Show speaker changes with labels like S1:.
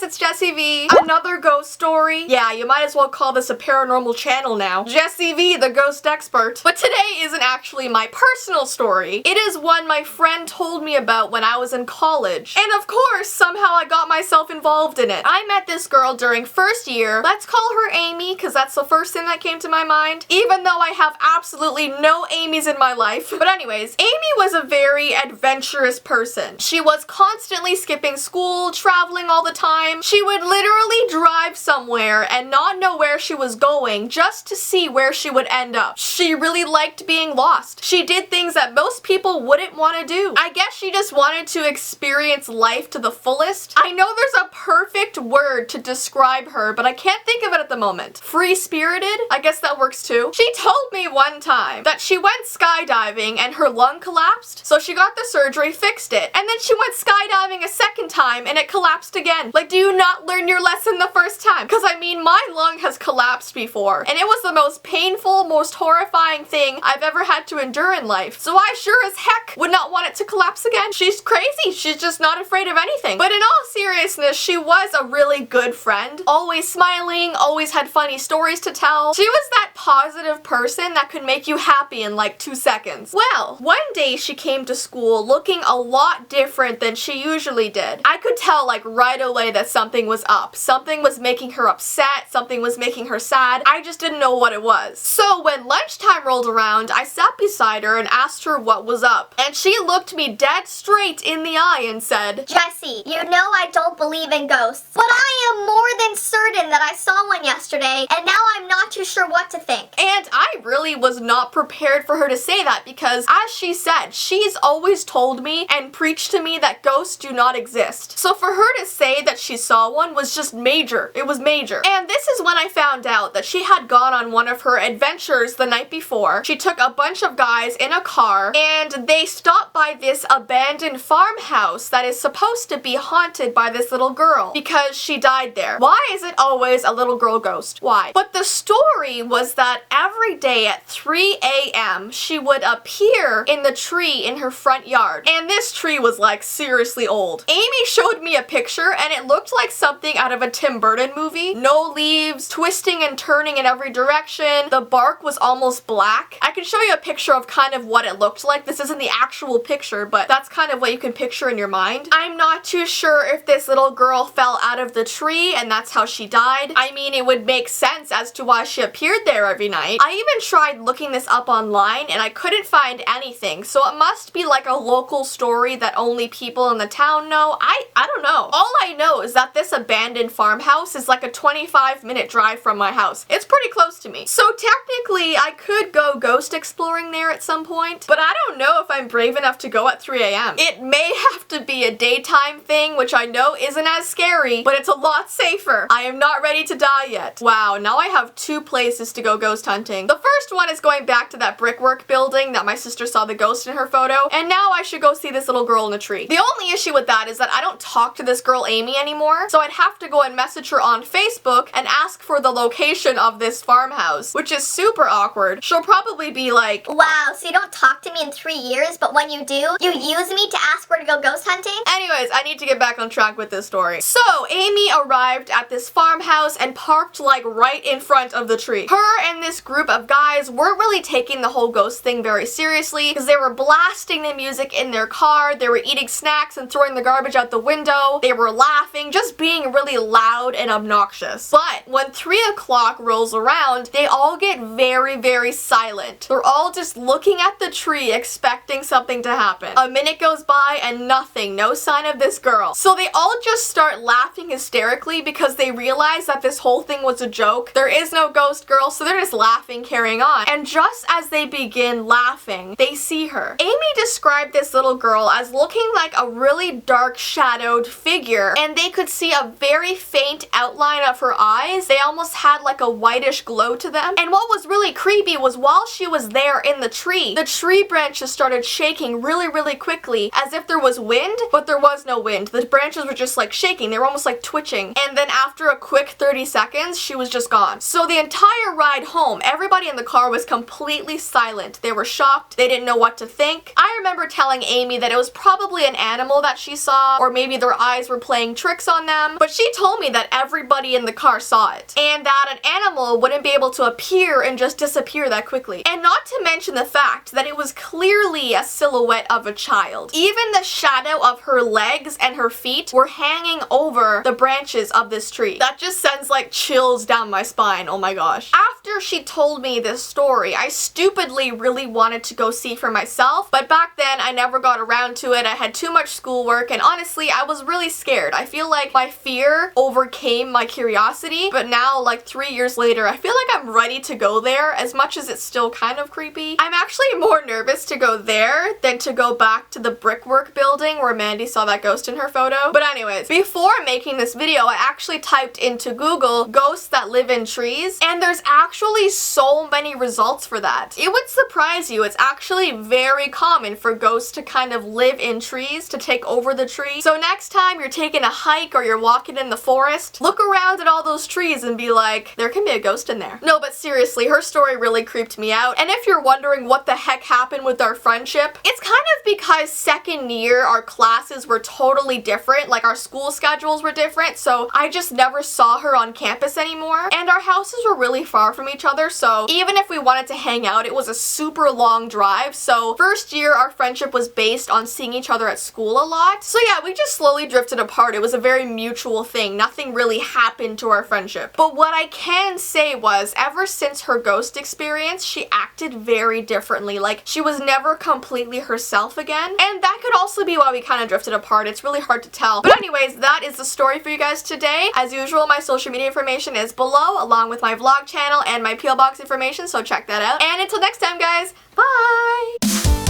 S1: kids, it's Jessie V. Another ghost story. Yeah, you might as well call this a paranormal channel now. Jessie V, the ghost expert. But today isn't actually my personal story. It is one my friend told me about when I was in college. And of course, somehow I got myself involved in it. I met this girl during first year. Let's call her Amy, because that's the first thing that came to my mind. Even though I have absolutely no Amy's in my life. But anyways, Amy was a very adventurous person. She was constantly skipping school, traveling all the time. She would literally drive somewhere and not know where she was going just to see where she would end up. She really liked being lost. She did things that most people wouldn't want to do. I guess she just wanted to experience life to the fullest. I know there's a perfect word to describe her, but I can't think of it at the moment. Free-spirited? I guess that works too. She told me one time that she went skydiving and her lung collapsed, so she got the surgery, fixed it, and then she went skydiving a second time and it collapsed again. Like, do you not learn your lesson the first time? Because I mean, my lung has collapsed before, and it was the most painful, most horrifying thing I've ever had to endure in life. So I sure as heck would not want it to collapse again. She's crazy. She's just not afraid of anything. But in all seriousness, she was a really good friend. Always smiling, always had funny stories to tell. She was that positive person that could make you happy in like 2 seconds. Well, one day she came to school looking a lot different than she usually did. I could tell like right away that something was up. Something was making her upset, something was making her sad. I just didn't know what it was. So when lunchtime rolled around, I sat beside her and asked her what was up. And she looked me dead straight in the eye and said,
S2: "Jessie, you know I don't believe in ghosts, but I am more than certain that I saw one yesterday, and now I'm not too sure what to think."
S1: And I really was not prepared for her to say that because, as she said, she's always told me and preached to me that ghosts do not exist. So for her to say that she saw one was just major. It was major. And this is when I found out that she had gone on one of her adventures the night before. She took a bunch of guys in a car and they stopped by this abandoned farmhouse that is supposed to be haunted by this little girl because she died there. Why is it always a little girl ghost? Why? But the story was that every day at 3 a.m. she would appear in the tree in her front yard. And this tree was like seriously old. Amy showed me a picture and it looked like something out of a Tim Burton movie. No leaves, twisting and turning in every direction. The bark was almost black. I can show you a picture of kind of what it looked like. This isn't the actual picture, but that's kind of what you can picture in your mind. I'm not too sure if this little girl fell out of the tree and that's how she died. I mean, it would make sense as to why she appeared there every night. I even tried looking this up online and I couldn't find anything, so it must be like a local story that only people in the town know. I don't know. All I know is that this abandoned farmhouse is like a 25-minute drive from my house. It's pretty close to me. So technically, I could go ghost exploring there at some point, but I don't know if I'm brave enough to go at 3 a.m. It may have to be a daytime thing, which I know isn't as scary, but it's a lot safer. I am not ready to die yet. Wow, now I have 2 places to go ghost hunting. The first one is going back to that brickwork building that my sister saw the ghost in her photo, and now I should go see this little girl in a tree. The only issue with that is that I don't talk to this girl Amy anymore, so I'd have to go and message her on Facebook and ask for the location of this farmhouse, which is super awkward. She'll probably be like,
S2: "Wow, so you don't talk to me in 3 years, but when you do, you use me to ask where to go ghost hunting?"
S1: Anyways, I need to get back on track with this story. So, Amy arrived at this farmhouse and parked like right in front of the tree. Her and this group of guys weren't really taking the whole ghost thing very seriously because they were blasting the music in their car, they were eating snacks and throwing the garbage out the window, they were laughing, just being really loud and obnoxious. But when 3 o'clock rolls around, they all get very, very silent. They're all just looking at the tree expecting something to happen. A minute goes by and nothing, no sign of this girl. So they all just start laughing hysterically because they realize that this whole thing was a joke. There is no ghost girl, so they're just laughing, carrying on. And just as they begin laughing, they see her. Amy described this little girl as looking like a really dark shadowed figure, and they could see a very faint outline of her eyes. They almost had like a whitish glow to them. And what was really creepy was while she was there in the tree branches started shaking really, really quickly as if there was wind, but there was no wind. The branches were just like shaking. They were almost like twitching. And then after a quick 30 seconds, she was just gone. So the entire ride home, everybody in the car was completely silent. They were shocked. They didn't know what to think. I remember telling Amy that it was probably an animal that she saw, or maybe their eyes were playing tricks on them, but she told me that everybody in the car saw it, and that an animal wouldn't be able to appear and just disappear that quickly. And not to mention the fact that it was clearly a silhouette of a child. Even the shadow of her legs and her feet were hanging over the branches of this tree. That just sends like chills down my spine, oh my gosh. After she told me this story, I stupidly really wanted to go see for myself, but back then I never got around to it. I had too much schoolwork, and honestly, I was really scared. I feel like my fear overcame my curiosity, but now, like 3 years later, I feel like I'm ready to go there, as much as it's still kind of creepy. I'm actually more nervous to go there than to go back to the brickwork building where Mandy saw that ghost in her photo. But anyways, before making this video, I actually typed into Google ghosts that live in trees, and there's actually so many results for that. It would surprise you. It's actually very common for ghosts to kind of live in trees, to take over the tree. So next time you're taking a hike or you're walking in the forest, look around at all those trees and be like, there can be a ghost in there. No, but seriously, her story really creeped me out. And if you're wondering what the heck happened with our friendship, it's kind of because second year our classes were totally different, like our school schedules were different, so I just never saw her on campus anymore, and our houses were really far from each other, so even if we wanted to hang out, it was a super long drive. So first year our friendship was based on seeing each other at school a lot. So yeah, we just slowly drifted apart. It was a very mutual thing. Nothing really happened to our friendship. But what I can say was, ever since her ghost experience, she acted very differently. Like, she was never completely herself again. And that could also be why we kind of drifted apart. It's really hard to tell. But anyways, that is the story for you guys today. As usual, my social media information is below, along with my vlog channel and my P.O. box information, so check that out. And until next time, guys, bye!